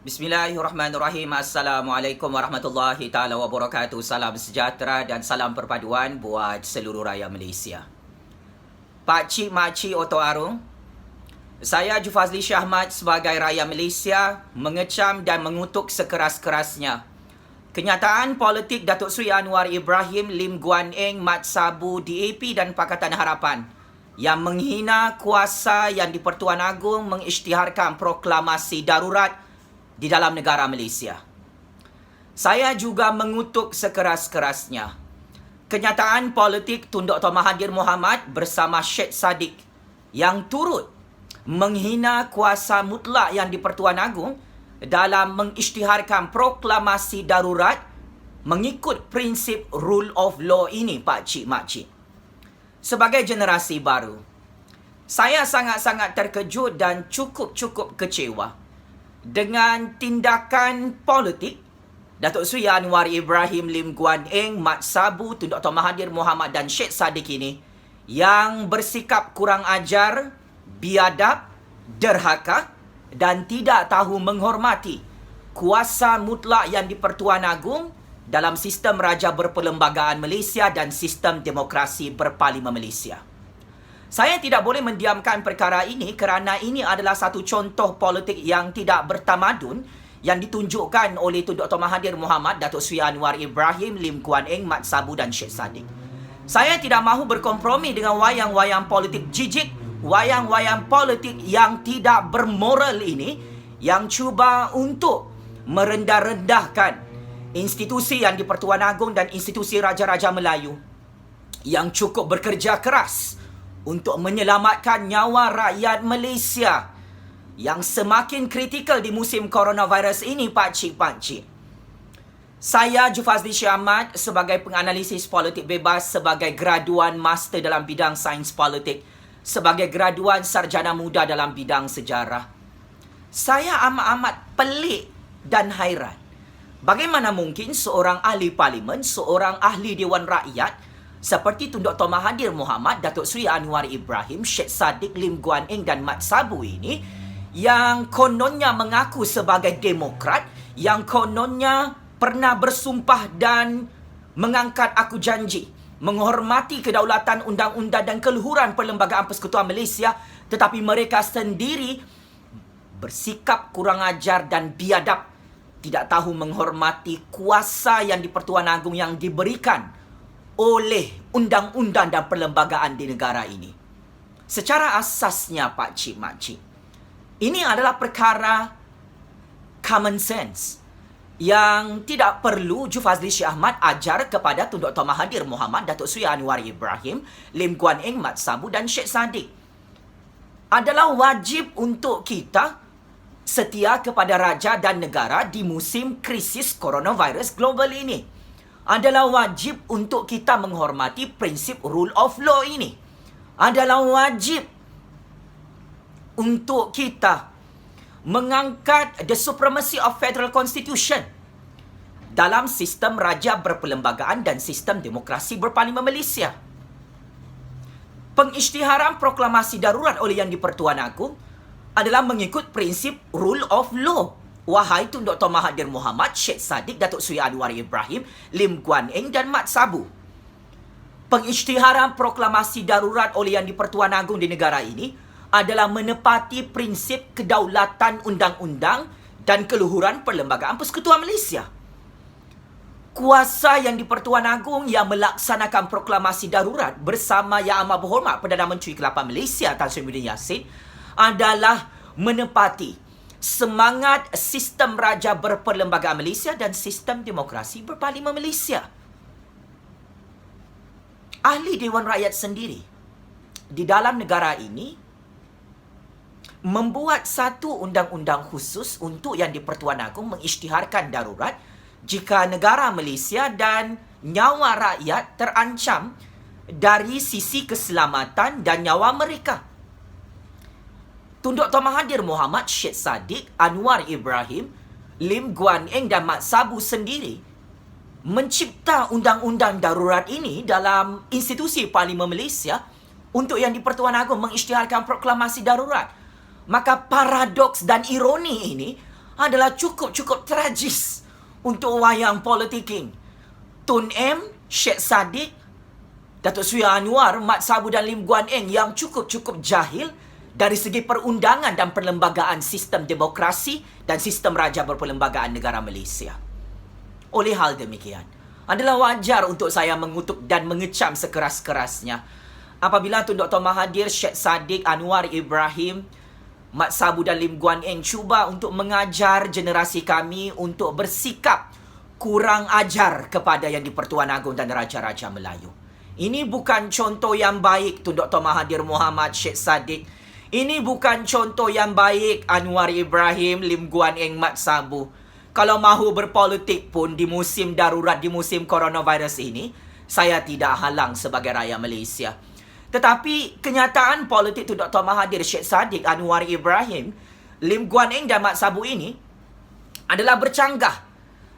Bismillahirrahmanirrahim. Assalamualaikum warahmatullahi taala wabarakatuh. Salam sejahtera dan salam perpaduan buat seluruh rakyat Malaysia. Pak Cik, Mak Cik, Oto Arung, saya Jufazli Syahmat sebagai rakyat Malaysia mengecam dan mengutuk sekeras-kerasnya kenyataan politik Datuk Seri Anwar Ibrahim, Lim Guan Eng, Mat Sabu, DAP dan Pakatan Harapan yang menghina kuasa yang di-Pertuan Agong mengisytiharkan proklamasi darurat di dalam negara Malaysia. Saya juga mengutuk sekeras-kerasnya kenyataan politik Tun Dr. Mahathir Mohamad bersama Syed Saddiq yang turut menghina kuasa mutlak yang di-Pertuan Agong dalam mengisytiharkan proklamasi darurat mengikut prinsip rule of law ini, Pak Cik, Mak Cik. Sebagai generasi baru, saya sangat-sangat terkejut dan cukup-cukup kecewa dengan tindakan politik Datuk Seri Anwar Ibrahim, Lim Guan Eng, Mat Sabu, Tun Dr. Mahathir Mohamad dan Syed Saddiq ini yang bersikap kurang ajar, biadab, derhaka dan tidak tahu menghormati kuasa mutlak yang di-Pertuan Agong dalam sistem Raja Berperlembagaan Malaysia dan sistem demokrasi berparlimen Malaysia. Saya tidak boleh mendiamkan perkara ini kerana ini adalah satu contoh politik yang tidak bertamadun yang ditunjukkan oleh Tun Dr. Mahathir Mohamad, Datuk Seri Anwar Ibrahim, Lim Guan Eng, Mat Sabu dan Syed Saddiq. Saya tidak mahu berkompromi dengan wayang-wayang politik jijik, wayang-wayang politik yang tidak bermoral ini yang cuba untuk merendah-rendahkan institusi yang di-Pertuan Agong dan institusi Raja-Raja Melayu yang cukup bekerja keras untuk menyelamatkan nyawa rakyat Malaysia yang semakin kritikal di musim coronavirus ini, Pak Cik, Pak Cik. Saya Jufazli Syahmat sebagai penganalisis politik bebas, sebagai graduan master dalam bidang sains politik, sebagai graduan sarjana muda dalam bidang sejarah. Saya amat-amat pelik dan hairan. Bagaimana mungkin seorang ahli parlimen, seorang ahli Dewan Rakyat seperti Tun Dr. Mahathir Mohamad, Datuk Seri Anwar Ibrahim, Syed Saddiq, Lim Guan Eng dan Mat Sabu ini yang kononnya mengaku sebagai demokrat, yang kononnya pernah bersumpah dan mengangkat aku janji menghormati kedaulatan undang-undang dan keluhuran Perlembagaan Persekutuan Malaysia, tetapi mereka sendiri bersikap kurang ajar dan biadab, tidak tahu menghormati kuasa yang di-Pertuan Agong yang diberikan oleh undang-undang dan perlembagaan di negara ini. Secara asasnya, Pak Cik, Mak Cik, ini adalah perkara common sense yang tidak perlu Jufazli Syahmat ajar kepada Tun Dr. Mahathir Mohamad, Datuk Seri Anwar Ibrahim, Lim Guan Eng, Mat Sabu dan Syed Saddiq. Adalah wajib untuk kita setia kepada raja dan negara di musim krisis coronavirus global ini. Adalah wajib untuk kita menghormati prinsip rule of law ini. Adalah wajib untuk kita mengangkat the supremacy of federal constitution dalam sistem raja berperlembagaan dan sistem demokrasi berparlimen Malaysia. Pengisytiharan proklamasi darurat oleh yang di-Pertuan Agong adalah mengikut prinsip rule of law. Wahai Tun Dr. Mahathir Mohamad, Syed Saddiq, Datuk Seri Anwar Ibrahim, Lim Guan Eng dan Mat Sabu. Pengisytiharan proklamasi darurat oleh yang di-Pertuan Agong di negara ini adalah menepati prinsip kedaulatan undang-undang dan keluhuran Perlembagaan Persekutuan Malaysia. Kuasa yang di-Pertuan Agong yang melaksanakan proklamasi darurat bersama Yang Amat Berhormat Perdana Menteri ke-8 Malaysia Tan Sri Muhyiddin Yassin adalah menepati semangat sistem Raja Berperlembagaan Malaysia dan sistem demokrasi berparlimen Malaysia. Ahli Dewan Rakyat sendiri di dalam negara ini membuat satu undang-undang khusus untuk yang di-Pertuan Agong mengisytiharkan darurat jika negara Malaysia dan nyawa rakyat terancam dari sisi keselamatan dan nyawa mereka. Tun Dr. Mahathir Mohamad, Syed Saddiq, Anwar Ibrahim, Lim Guan Eng dan Mat Sabu sendiri mencipta undang-undang darurat ini dalam institusi Parlimen Malaysia untuk yang di-Pertuan Agong mengisytiharkan proklamasi darurat. Maka paradoks dan ironi ini adalah cukup-cukup tragis untuk wayang politiking. Tun M, Syed Saddiq, Datuk Seri Anwar, Mat Sabu dan Lim Guan Eng yang cukup-cukup jahil dari segi perundangan dan perlembagaan sistem demokrasi dan sistem raja berperlembagaan negara Malaysia. Oleh hal demikian, adalah wajar untuk saya mengutuk dan mengecam sekeras-kerasnya apabila Tun Dr. Mahathir, Syed Saddiq, Anwar Ibrahim, Mat Sabu dan Lim Guan Eng cuba untuk mengajar generasi kami untuk bersikap kurang ajar kepada Yang di-Pertuan Agong dan Raja-Raja Melayu. Ini bukan contoh yang baik Tun Dr. Mahathir Mohamad, Syed Saddiq. Ini bukan contoh yang baik Anwar Ibrahim, Lim Guan Eng, Mat Sabu. Kalau mahu berpolitik pun di musim darurat, di musim coronavirus ini, saya tidak halang sebagai rakyat Malaysia. Tetapi kenyataan politik Tun Dr. Mahathir, Syed Saddiq, Anwar Ibrahim, Lim Guan Eng dan Mat Sabu ini adalah bercanggah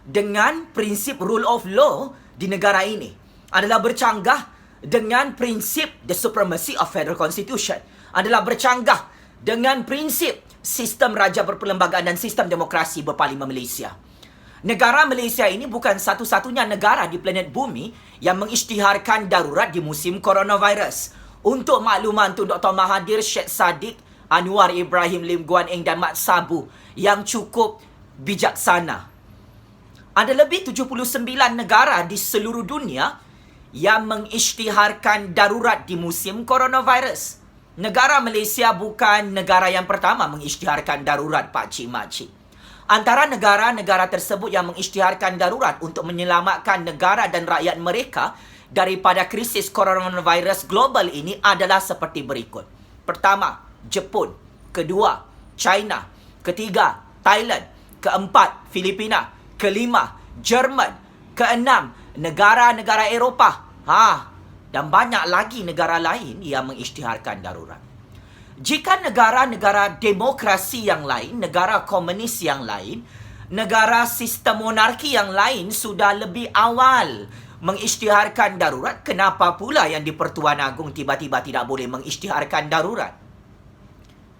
dengan prinsip rule of law di negara ini. Adalah bercanggah dengan prinsip the supremacy of federal constitution. Adalah bercanggah dengan prinsip sistem raja berperlembagaan dan sistem demokrasi berparlimen Malaysia. Negara Malaysia ini bukan satu-satunya negara di planet bumi yang mengisytiharkan darurat di musim coronavirus. Untuk makluman Tun Dr. Mahathir, Syed Saddiq, Anwar Ibrahim, Lim Guan Eng dan Mat Sabu yang cukup bijaksana. Ada lebih 79 negara di seluruh dunia yang mengisytiharkan darurat di musim coronavirus. Negara Malaysia bukan negara yang pertama mengisytiharkan darurat, Pak Cik Mak Cik. Antara negara-negara tersebut yang mengisytiharkan darurat untuk menyelamatkan negara dan rakyat mereka daripada krisis coronavirus global ini adalah seperti berikut. Pertama, Jepun. Kedua, China. Ketiga, Thailand. Keempat, Filipina. Kelima, Jerman. Keenam, negara-negara Eropah. Dan banyak lagi negara lain yang mengisytiharkan darurat. Jika negara-negara demokrasi yang lain, negara komunis yang lain, negara sistem monarki yang lain sudah lebih awal mengisytiharkan darurat, kenapa pula Yang di-Pertuan Agong tiba-tiba tidak boleh mengisytiharkan darurat?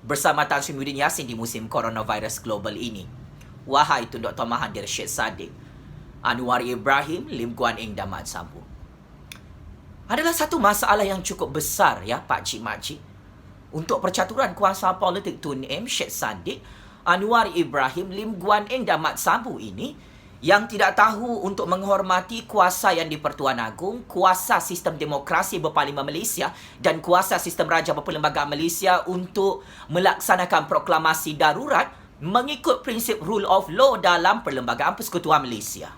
Bersama Tan Sri Muhyiddin Yassin di musim coronavirus global ini. Wahai Tun Dr. Mahathir, Syed Saddiq, Anwar Ibrahim, Lim Guan Eng dan Mat Sabu. Adalah satu masalah yang cukup besar ya Pak Cik Mak Cik. Untuk percaturan kuasa politik Tun M, Syed Saddiq, Anwar Ibrahim, Lim Guan Eng dan Mat Sabu ini yang tidak tahu untuk menghormati kuasa Yang di-Pertuan Agong, kuasa sistem demokrasi berparlimen Malaysia dan kuasa sistem raja berperlembagaan Malaysia untuk melaksanakan proklamasi darurat mengikut prinsip rule of law dalam Perlembagaan Persekutuan Malaysia.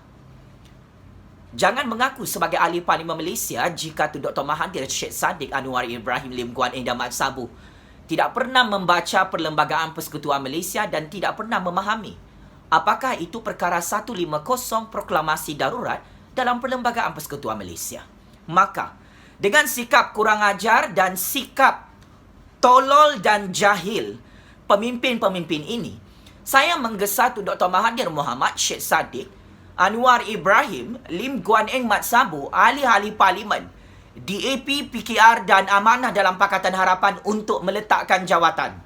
Jangan mengaku sebagai ahli Parlimen Malaysia jika Tun Dr. Mahathir, Syed Saddiq, Anwar Ibrahim, Lim Guan Eng dan Mat Sabu tidak pernah membaca Perlembagaan Persekutuan Malaysia dan tidak pernah memahami apakah itu perkara 150 proklamasi darurat dalam Perlembagaan Persekutuan Malaysia. Maka, dengan sikap kurang ajar dan sikap tolol dan jahil pemimpin-pemimpin ini, saya menggesa Tun Dr. Mahathir Mohamad, Syed Saddiq, Anwar Ibrahim, Lim Guan Eng, Mat Sabu, ahli-ahli parlimen, DAP, PKR dan Amanah dalam Pakatan Harapan untuk meletakkan jawatan.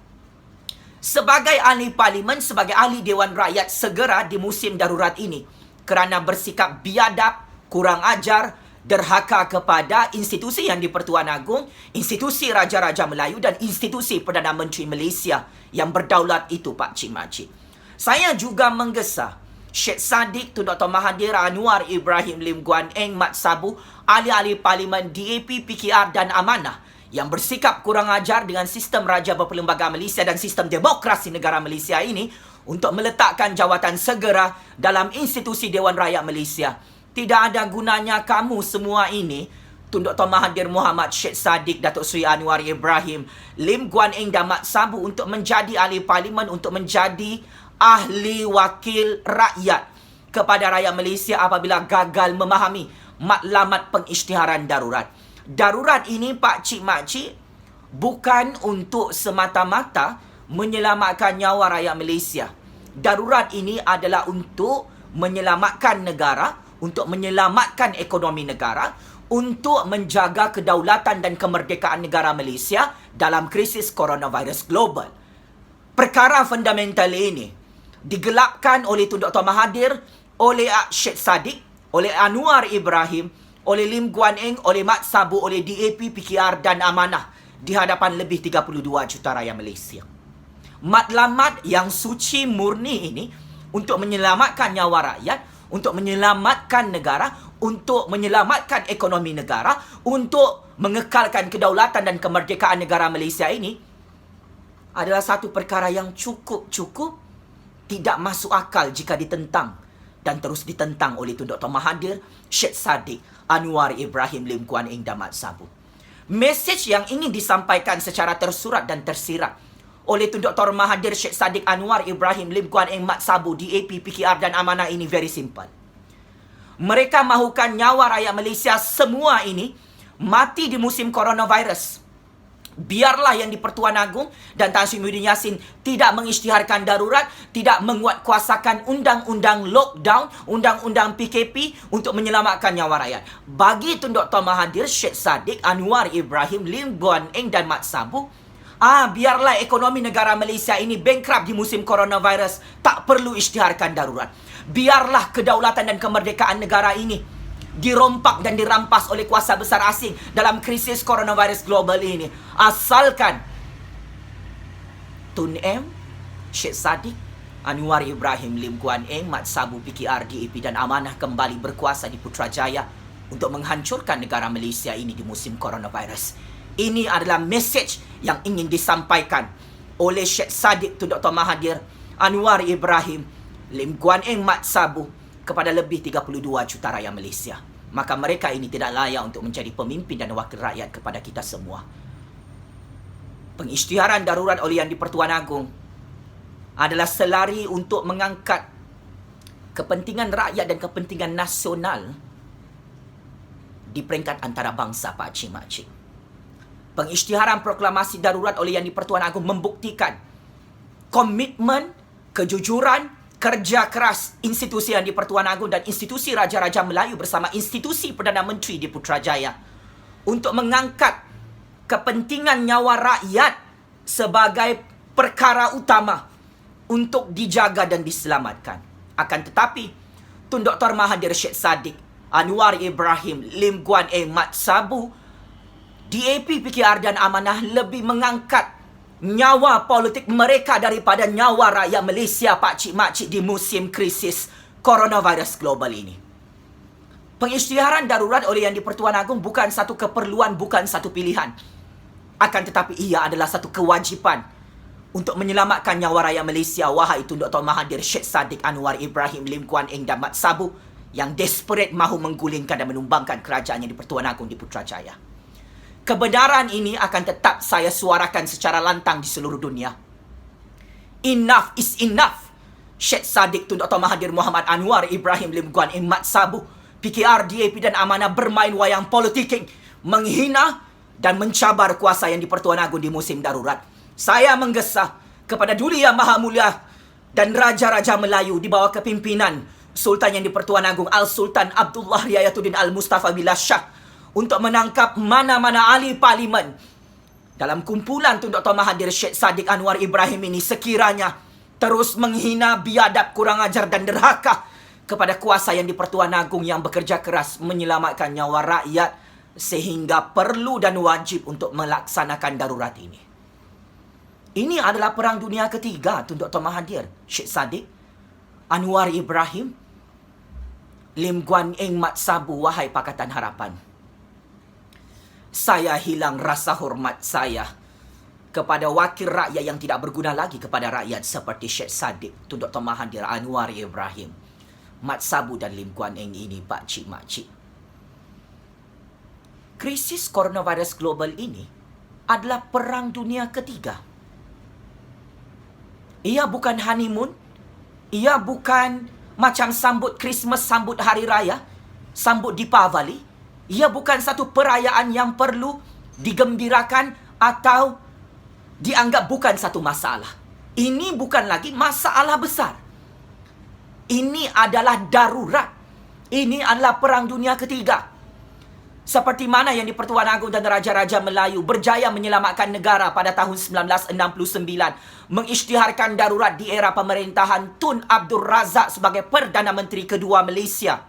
Sebagai ahli parlimen, sebagai ahli Dewan Rakyat segera di musim darurat ini kerana bersikap biadab, kurang ajar, derhaka kepada institusi Yang di-Pertuan Agong, institusi Raja-Raja Melayu dan institusi Perdana Menteri Malaysia yang berdaulat itu, Pak Cik Mak Cik. Saya juga menggesa Syed Saddiq, Tun Dr. Mahathir, Anwar Ibrahim, Lim Guan Eng, Mat Sabu, ahli-ahli parlimen DAP, PKR dan Amanah yang bersikap kurang ajar dengan sistem raja berperlembagaan Malaysia dan sistem demokrasi negara Malaysia ini untuk meletakkan jawatan segera dalam institusi Dewan Rakyat Malaysia. Tidak ada gunanya kamu semua ini, Tun Dr. Mahathir Mohamad, Syed Saddiq, Datuk Seri Anwar Ibrahim, Lim Guan Eng dan Mat Sabu untuk menjadi ahli parlimen, untuk menjadi ahli wakil rakyat kepada rakyat Malaysia apabila gagal memahami matlamat pengisytiharan darurat. Darurat ini, Pak Cik Mak Cik, bukan untuk semata-mata menyelamatkan nyawa rakyat Malaysia. Darurat ini adalah untuk menyelamatkan negara, untuk menyelamatkan ekonomi negara, untuk menjaga kedaulatan dan kemerdekaan negara Malaysia dalam krisis coronavirus global. Perkara fundamental ini digelapkan oleh Tun Dr. Mahathir, oleh Syed Saddiq, oleh Anwar Ibrahim, oleh Lim Guan Eng, oleh Mat Sabu, oleh DAP, PKR dan Amanah di hadapan lebih 32 juta rakyat Malaysia. Matlamat yang suci murni ini untuk menyelamatkan nyawa rakyat, untuk menyelamatkan negara, untuk menyelamatkan ekonomi negara, untuk mengekalkan kedaulatan dan kemerdekaan negara Malaysia ini adalah satu perkara yang cukup tidak masuk akal jika ditentang dan terus ditentang oleh Tun Dr. Mahathir, Syed Saddiq, Anwar Ibrahim, Lim Guan Eng dan Mat Sabu. Mesej yang ingin disampaikan secara tersurat dan tersirat oleh Tun Dr. Mahathir, Syed Saddiq, Anwar Ibrahim, Lim Guan Eng, Mat Sabu, DAP, PKR dan Amanah ini very simple. Mereka mahukan nyawa rakyat Malaysia semua ini mati di musim coronavirus. Biarlah yang di-Pertuan Agong dan Tan Sri Muhyiddin Yassin tidak mengisytiharkan darurat, tidak menguatkuasakan undang-undang lockdown, undang-undang PKP untuk menyelamatkan nyawa rakyat. Bagi Tun Dr. Mahathir, Syed Saddiq, Anwar Ibrahim, Lim Guan Eng dan Mat Sabu, biarlah ekonomi negara Malaysia ini bankrupt di musim coronavirus, tak perlu isytiharkan darurat. Biarlah kedaulatan dan kemerdekaan negara ini dirompak dan dirampas oleh kuasa besar asing dalam krisis coronavirus global ini. Asalkan Tun M, Syed Saddiq, Anwar Ibrahim, Lim Guan Eng, Mat Sabu, PKR, DAP dan Amanah kembali berkuasa di Putrajaya untuk menghancurkan negara Malaysia ini di musim coronavirus. Ini adalah mesej yang ingin disampaikan oleh Syed Saddiq, Tun Dr. Mahathir, Anwar Ibrahim, Lim Guan Eng, Mat Sabu kepada lebih 32 juta rakyat Malaysia. Maka mereka ini tidak layak untuk menjadi pemimpin dan wakil rakyat kepada kita semua. Pengisytiharan darurat oleh Yang di-Pertuan Agong adalah selari untuk mengangkat kepentingan rakyat dan kepentingan nasional di peringkat antarabangsa, Pak Cik Mak Cik. Pengisytiharan proklamasi darurat oleh Yang di-Pertuan Agong membuktikan komitmen, kejujuran, kerja keras institusi Yang di-Pertuan Agong dan institusi Raja-Raja Melayu bersama institusi Perdana Menteri di Putrajaya untuk mengangkat kepentingan nyawa rakyat sebagai perkara utama untuk dijaga dan diselamatkan. Akan tetapi, Tun Dr. Mahathir, Syed Saddiq, Anwar Ibrahim, Lim Guan Eng, Mat Sabu, DAP, PKR dan Amanah lebih mengangkat nyawa politik mereka daripada nyawa rakyat Malaysia, Pak Cik Mak Cik, di musim krisis coronavirus global ini. Pengisytiharan darurat oleh Yang di-Pertuan Agong bukan satu keperluan, bukan satu pilihan. Akan tetapi ia adalah satu kewajipan untuk menyelamatkan nyawa rakyat Malaysia, wahai Tun Dr. Mahathir, Syed Saddiq, Anwar Ibrahim, Lim Guan Eng dan Mat Sabu yang desperate mahu menggulingkan dan menumbangkan kerajaan Yang di-Pertuan Agong di Putrajaya. Kebenaran ini akan tetap saya suarakan secara lantang di seluruh dunia. Enough is enough. Syed Saddiq, Tun Dr. Mahathir Mohamad, Anwar Ibrahim, Lim Guan Eng, Mat Sabu, PKR, DAP dan Amanah bermain wayang politik, menghina dan mencabar kuasa Yang di-Pertuan Agong di musim darurat. Saya menggesa kepada Duli Yang Maha Mulia dan Raja-Raja Melayu di bawah kepimpinan Sultan Yang di-Pertuan Agong Al-Sultan Abdullah Riayatuddin Al-Mustafa Billah Shah untuk menangkap mana-mana ahli parlimen dalam kumpulan Tun Dr. Mahathir, Syed Saddiq, Anwar Ibrahim ini sekiranya terus menghina, biadab, kurang ajar dan derhaka kepada kuasa Yang di-Pertuan Agong yang bekerja keras menyelamatkan nyawa rakyat sehingga perlu dan wajib untuk melaksanakan darurat ini. Ini adalah Perang Dunia Ketiga Tun Dr. Mahathir, Syed Saddiq, Anwar Ibrahim, Lim Guan Eng, Mat Sabu, wahai Pakatan Harapan. Saya hilang rasa hormat saya kepada wakil rakyat yang tidak berguna lagi kepada rakyat seperti Syed Saddiq, Tun Dr. Mahathir, Anwar Ibrahim, Mat Sabu dan Lim Guan Eng ini, Pak Cik Mak Cik. Krisis coronavirus global ini adalah Perang Dunia Ketiga. Ia bukan honeymoon, ia bukan macam sambut Christmas, sambut Hari Raya, sambut Deepavali. Ia bukan satu perayaan yang perlu digembirakan atau dianggap bukan satu masalah. Ini bukan lagi masalah besar. Ini adalah darurat. Ini adalah Perang Dunia Ketiga. Seperti mana yang di-Pertuan Agong dan Raja-Raja Melayu berjaya menyelamatkan negara pada tahun 1969, mengisytiharkan darurat di era pemerintahan Tun Abdul Razak sebagai Perdana Menteri kedua Malaysia.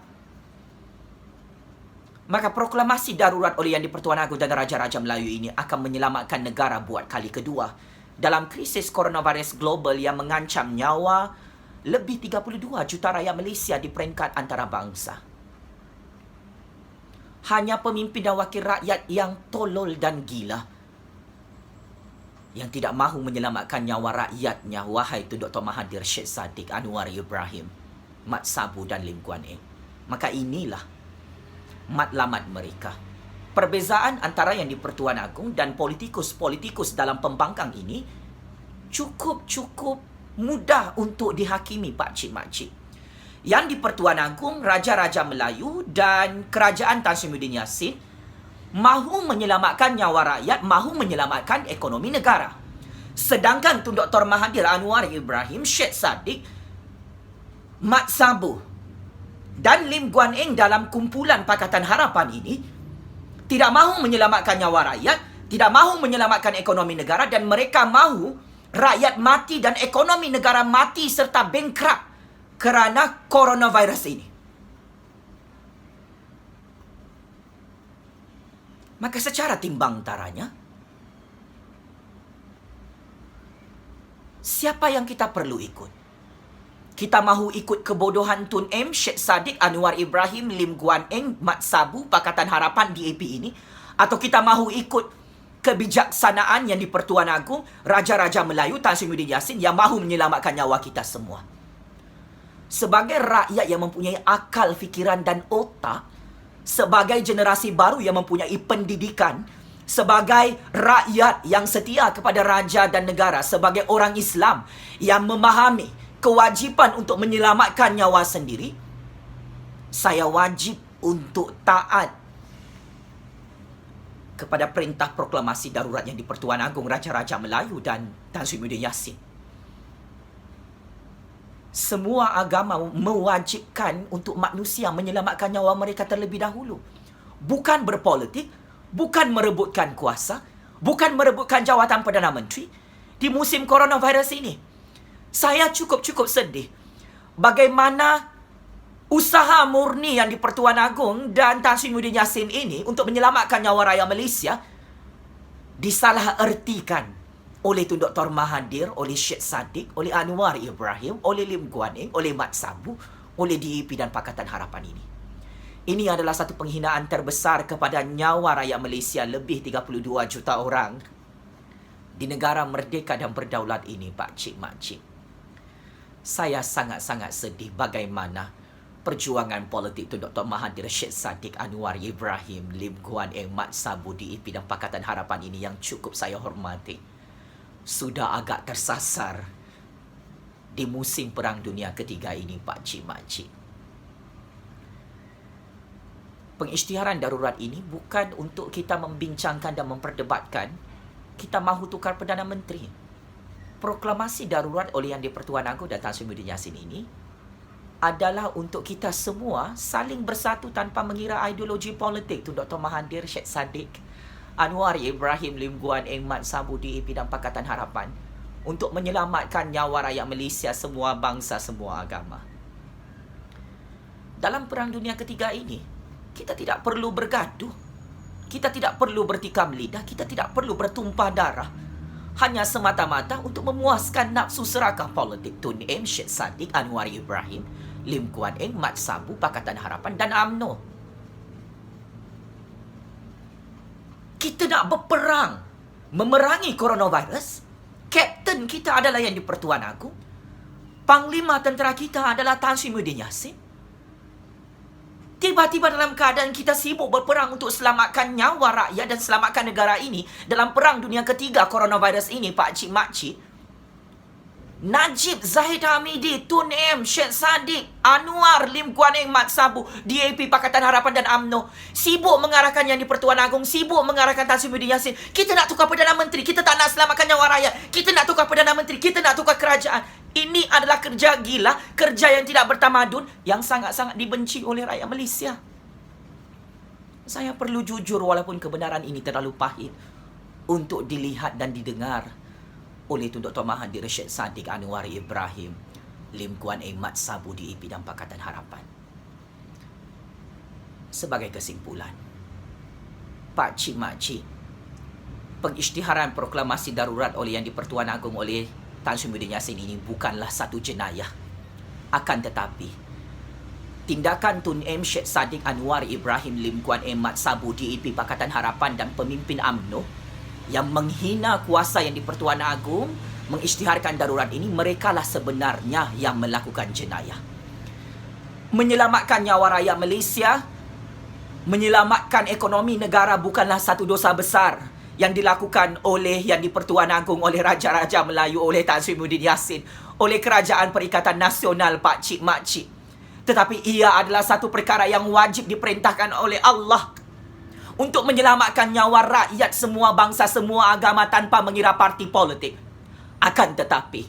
Maka proklamasi darurat oleh Yang di-Pertuan Agong dan Raja-Raja Melayu ini akan menyelamatkan negara buat kali kedua dalam krisis coronavirus global yang mengancam nyawa lebih 32 juta rakyat Malaysia di peringkat antarabangsa. Hanya pemimpin dan wakil rakyat yang tolol dan gila yang tidak mahu menyelamatkan nyawa rakyatnya, wahai Tun Dr. Mahathir Syed Saddiq, Anwar Ibrahim, Mat Sabu dan Lim Guan Eng. Maka inilah matlamat mereka. Perbezaan antara Yang di-Pertuan Agong dan politikus-politikus dalam pembangkang ini cukup mudah untuk dihakimi pakcik-makcik. Yang di-Pertuan Agong, Raja-Raja Melayu dan Kerajaan Tan Sri Muhyiddin Yassin mahu menyelamatkan nyawa rakyat, mahu menyelamatkan ekonomi negara. Sedangkan Tun Dr. Mahathir Anwar Ibrahim, Syed Saddiq, Mat Sabu dan Lim Guan Eng dalam kumpulan Pakatan Harapan ini tidak mahu menyelamatkan nyawa rakyat, tidak mahu menyelamatkan ekonomi negara, dan mereka mahu rakyat mati dan ekonomi negara mati serta bankrupt kerana coronavirus ini. Maka secara timbang taranya, siapa yang kita perlu ikut? Kita mahu ikut kebodohan Tun M, Syed Saddiq, Anwar Ibrahim, Lim Guan Eng, Mat Sabu, Pakatan Harapan DAP ini? Atau kita mahu ikut kebijaksanaan Yang di-Pertuan Agong, Raja-Raja Melayu, Tan Sri Muhyiddin Yassin yang mahu menyelamatkan nyawa kita semua? Sebagai rakyat yang mempunyai akal, fikiran dan otak, sebagai generasi baru yang mempunyai pendidikan, sebagai rakyat yang setia kepada raja dan negara, sebagai orang Islam yang memahami kewajipan untuk menyelamatkan nyawa sendiri, saya wajib untuk taat kepada perintah proklamasi darurat Yang di-Pertuan Agong, Raja-Raja Melayu dan Tan Sri Muhyiddin Yassin. Semua agama mewajibkan untuk manusia menyelamatkan nyawa mereka terlebih dahulu. Bukan berpolitik, bukan merebutkan kuasa, bukan merebutkan jawatan Perdana Menteri di musim coronavirus ini. Saya cukup sedih bagaimana usaha murni Yang di-Pertuan Agong dan Tan Sri Muhyiddin Yassin ini untuk menyelamatkan nyawa rakyat Malaysia disalahertikan oleh Tun Dr. Mahathir, oleh Syed Saddiq, oleh Anwar Ibrahim, oleh Lim Guan Eng, oleh Mat Sabu, oleh DAP dan Pakatan Harapan ini. Ini adalah satu penghinaan terbesar kepada nyawa rakyat Malaysia lebih 32 juta orang di negara merdeka dan berdaulat ini, pakcik-makcik. Saya sangat-sangat sedih bagaimana perjuangan politik Tun Dr. Mahathir, Syed Saddiq, Anwar Ibrahim, Lim Guan Eng, Mat Sabu, DAP dan Pakatan Harapan ini yang cukup saya hormati sudah agak tersasar di musim Perang Dunia Ketiga ini, pakcik-makcik. Pengisytiharan darurat ini bukan untuk kita membincangkan dan memperdebatkan kita mahu tukar Perdana Menteri. Proklamasi darurat oleh Yang di-Pertuan Agong dan Tan Sri Muhyiddin Yassin ini adalah untuk kita semua saling bersatu tanpa mengira ideologi politik. Tun Dr. Mahathir, Syed Saddiq, Anwar Ibrahim, Lim Guan Eng, Mat Sabu, DAP dan Pakatan Harapan untuk menyelamatkan nyawa rakyat Malaysia, semua bangsa, semua agama. Dalam Perang Dunia Ketiga ini, kita tidak perlu bergaduh. Kita tidak perlu bertikam lidah, kita tidak perlu bertumpah darah. Hanya semata-mata untuk memuaskan nafsu serakah politik Tun M, Syed Saddiq, Anwar Ibrahim, Lim Guan Eng, Mat Sabu, Pakatan Harapan dan UMNO. Kita nak berperang memerangi coronavirus. Kapten kita adalah Yang di-Pertuan Agong. Panglima tentera kita adalah Tan Sri Muhyiddin Yassin. Tiba-tiba dalam keadaan kita sibuk berperang untuk selamatkan nyawa rakyat dan selamatkan negara ini dalam Perang Dunia Ketiga coronavirus ini, pakcik-makcik, Najib, Zahid Hamidi, Tun M, Syed Saddiq, Anwar, Lim Guan Eng, Mat Sabu, DAP, Pakatan Harapan dan UMNO sibuk mengarahkan Yang di-Pertuan Agong, sibuk mengarahkan Tan Sri Muhyiddin Yassin. Kita nak tukar Perdana Menteri, kita tak nak selamatkan nyawa rakyat. Kita nak tukar Perdana Menteri, kita nak tukar kerajaan. Ini adalah kerja gila, kerja yang tidak bertamadun, yang sangat-sangat dibenci oleh rakyat Malaysia. Saya perlu jujur walaupun kebenaran ini terlalu pahit untuk dilihat dan didengar oleh Tun Dr. Mahathir Syed Saddiq Anwar Ibrahim, Lim Kuan Eng Mat Sabu DAP dan Pakatan Harapan. Sebagai kesimpulan, Pak Cik Mak Cik, pengisytiharan proklamasi darurat oleh Yang di-Pertuan Agong oleh Tan Sri Muhyiddin Yassin ini bukanlah satu jenayah. Akan tetapi, tindakan Tun M. Syed Saddiq Anwar Ibrahim, Lim Kuan Eng Mat Sabu DAP Pakatan Harapan dan pemimpin UMNO yang menghina kuasa Yang di-Pertuan Agong mengisytiharkan darurat ini, merekalah sebenarnya yang melakukan jenayah. Menyelamatkan nyawa rakyat Malaysia, menyelamatkan ekonomi negara bukanlah satu dosa besar yang dilakukan oleh Yang di-Pertuan Agong, oleh Raja-Raja Melayu, oleh Tan Sri Muhyiddin Yassin, oleh Kerajaan Perikatan Nasional Pak Cik Mak Cik. Tetapi ia adalah satu perkara yang wajib diperintahkan oleh Allah untuk menyelamatkan nyawa rakyat semua bangsa, semua agama tanpa mengira parti politik. Akan tetapi,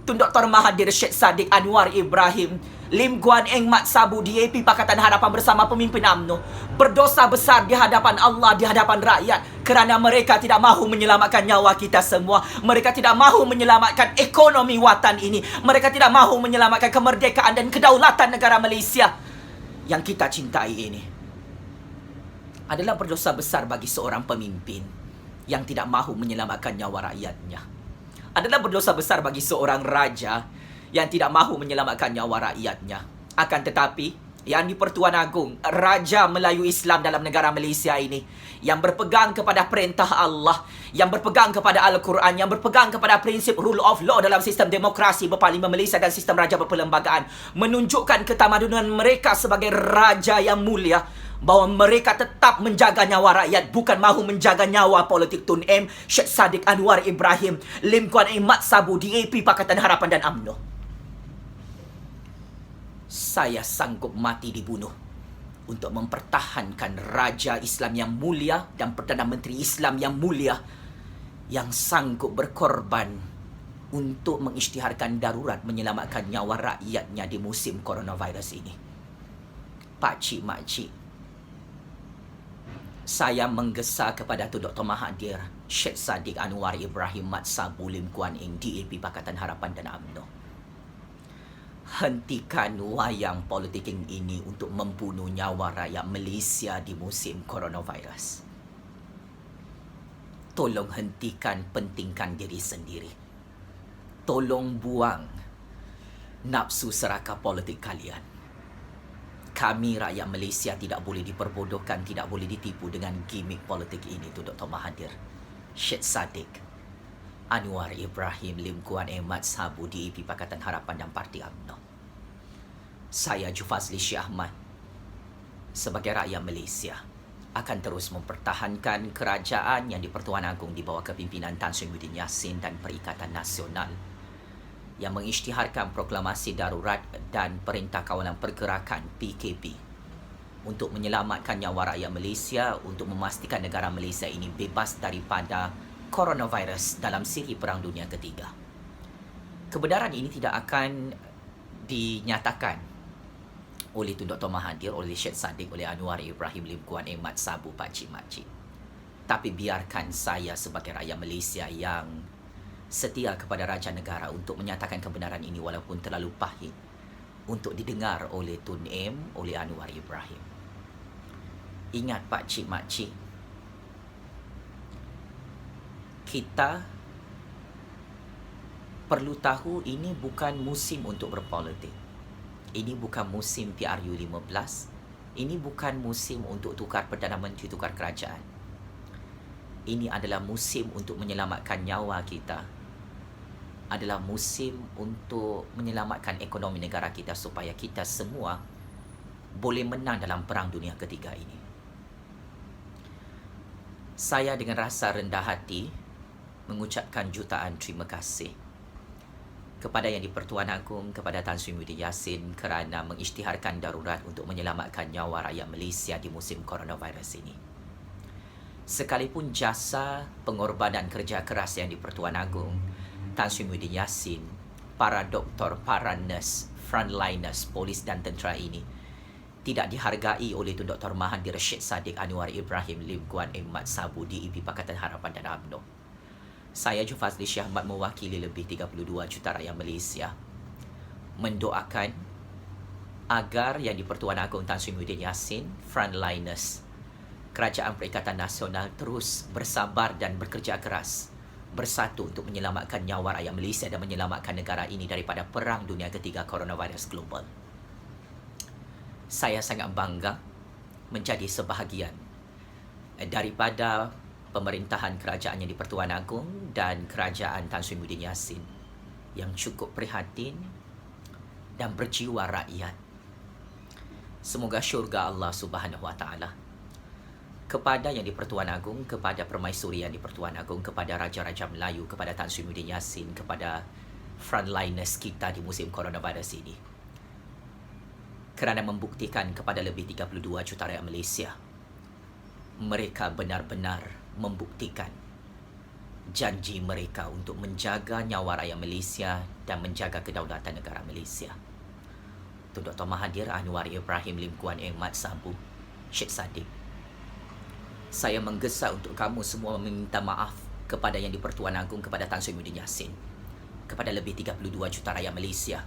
Tun Dr. Mahathir Syed Saddiq Anwar Ibrahim, Lim Kuan Eng Mat Sabu DAP Pakatan Harapan bersama pemimpin UMNO berdosa besar di hadapan Allah, di hadapan rakyat, kerana mereka tidak mahu menyelamatkan nyawa kita semua. Mereka tidak mahu menyelamatkan ekonomi watan ini. Mereka tidak mahu menyelamatkan kemerdekaan dan kedaulatan negara Malaysia yang kita cintai ini. Adalah berdosa besar bagi seorang pemimpin yang tidak mahu menyelamatkan nyawa rakyatnya. Adalah berdosa besar bagi seorang raja yang tidak mahu menyelamatkan nyawa rakyatnya. Akan tetapi, Yang di-Pertuan Agong, Raja Melayu Islam dalam negara Malaysia ini, yang berpegang kepada perintah Allah, yang berpegang kepada Al-Quran, yang berpegang kepada prinsip rule of law dalam sistem demokrasi berparlimen Malaysia dan sistem raja berperlembagaan, menunjukkan ketamadunan mereka sebagai raja yang mulia, bahawa mereka tetap menjaga nyawa rakyat, bukan mahu menjaga nyawa politik Tun M. Syed Saddiq Anwar Ibrahim, Lim Kuan Eng Mat Sabu DAP Pakatan Harapan dan UMNO. Saya sanggup mati dibunuh untuk mempertahankan Raja Islam yang mulia dan Perdana Menteri Islam yang mulia yang sanggup berkorban untuk mengisytiharkan darurat menyelamatkan nyawa rakyatnya di musim coronavirus ini. Pak Cik Mak Cik, saya menggesa kepada Tun Dr. Mahathir Syed Saddiq Anwar Ibrahim Mat Sabu, Lim Kuan Eng DAP Pakatan Harapan dan UMNO. Hentikan wayang politik ini untuk membunuh nyawa rakyat Malaysia di musim coronavirus. Tolong hentikan pentingkan diri sendiri. Tolong buang nafsu serakah politik kalian. Kami rakyat Malaysia tidak boleh diperbodohkan, tidak boleh ditipu dengan gimmick politik ini. Tun Dr. Mahathir Syed Saddiq Anwar Ibrahim, Lim Kuan Eng Mat Sabu DAP Pakatan Harapan dan Parti UMNO. Saya Jufazli Syekh Ahmad sebagai rakyat Malaysia akan terus mempertahankan kerajaan Yang di-Pertuan Agong di bawah kepimpinan Tan Sri Muhyiddin Yassin dan Perikatan Nasional yang mengisytiharkan proklamasi darurat dan Perintah Kawalan Pergerakan PKP untuk menyelamatkan nyawa rakyat Malaysia, untuk memastikan negara Malaysia ini bebas daripada coronavirus dalam siri Perang Dunia Ketiga. Kebenaran ini tidak akan dinyatakan oleh Tun Dr. Mahathir, oleh Syed Saddiq, oleh Anwar Ibrahim, Lim Kuan Eng Mat Sabu, Pak Cik Mak Cik. Tapi biarkan saya sebagai rakyat Malaysia yang setia kepada Raja Negara untuk menyatakan kebenaran ini walaupun terlalu pahit untuk didengar oleh Tun M, oleh Anwar Ibrahim. Ingat Pak Cik Mak Cik, kita perlu tahu ini bukan musim untuk berpolitik. Ini bukan musim PRU15. Ini bukan musim untuk tukar Perdana Menteri, tukar kerajaan. Ini adalah musim untuk menyelamatkan nyawa kita. Adalah musim untuk menyelamatkan ekonomi negara kita supaya kita semua boleh menang dalam Perang Dunia Ketiga ini. Saya dengan rasa rendah hati mengucapkan jutaan terima kasih kepada Yang di-Pertuan Agong, kepada Tan Sri Muhyiddin Yassin kerana mengisytiharkan darurat untuk menyelamatkan nyawa rakyat Malaysia di musim coronavirus ini. Sekalipun jasa pengorbanan kerja keras Yang di-Pertuan Agong, Tan Sri Muhyiddin Yassin, para doktor, para nurse, frontliners, polis dan tentera ini tidak dihargai oleh Tun Dr. Mahathir Syed Saddiq Anwar Ibrahim Lim Guan Mat Sabu DEP Pakatan Harapan dan UMNO. Saya Jufazli Syahmat mewakili lebih 32 juta rakyat Malaysia mendoakan agar Yang di-Pertuan Agong Tan Sri Muhyiddin Yassin, frontliners Kerajaan Perikatan Nasional terus bersabar dan bekerja keras bersatu untuk menyelamatkan nyawa rakyat Malaysia dan menyelamatkan negara ini daripada Perang Dunia Ketiga Coronavirus Global. Saya sangat bangga menjadi sebahagian daripada pemerintahan kerajaan Yang di-Pertuan Agong dan kerajaan Tan Sri Muhyiddin Yassin yang cukup prihatin dan berjiwa rakyat. Semoga syurga Allah Subhanahu Wa Taala kepada Yang di-Pertuan Agong, kepada Permaisuri Yang di-Pertuan Agong, kepada Raja-Raja Melayu, kepada Tan Sri Muhyiddin Yassin, kepada frontliners kita di musim coronavirus ini, kerana membuktikan kepada lebih 32 juta rakyat Malaysia, mereka benar-benar membuktikan janji mereka untuk menjaga nyawa rakyat Malaysia dan menjaga kedaulatan negara Malaysia. Tun Dr. Mahathir Anwar Ibrahim Lim Guan Mat Sabu Syed Saddiq, saya menggesa untuk kamu semua meminta maaf kepada Yang di-Pertuan Agong, kepada Tan Sri Muhyiddin Yassin, kepada lebih 32 juta rakyat Malaysia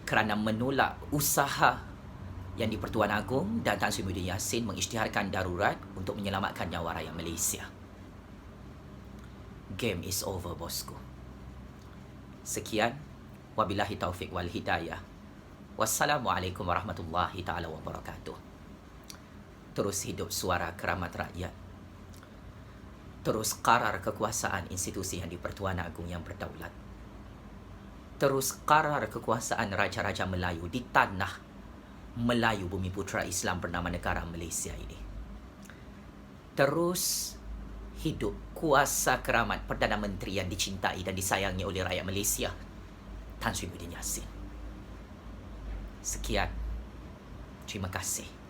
kerana menolak usaha Yang di-Pertuan Agong dan Tan Sri Muhyiddin Yassin mengisytiharkan darurat untuk menyelamatkan nyawa rakyat Malaysia. Game is over, bosku. Sekian, wabillahi taufik wal hidayah. Wassalamualaikum warahmatullahi taala wabarakatuh. Terus hidup suara keramat rakyat. Terus karar kekuasaan institusi Yang di-Pertuan Agong yang berdaulat. Terus karar kekuasaan Raja-Raja Melayu di tanah Melayu Bumi Putera Islam bernama negara Malaysia ini. Terus hidup kuasa keramat Perdana Menteri yang dicintai dan disayangi oleh rakyat Malaysia, Tan Sri Muhyiddin Yassin. Sekian. Terima kasih.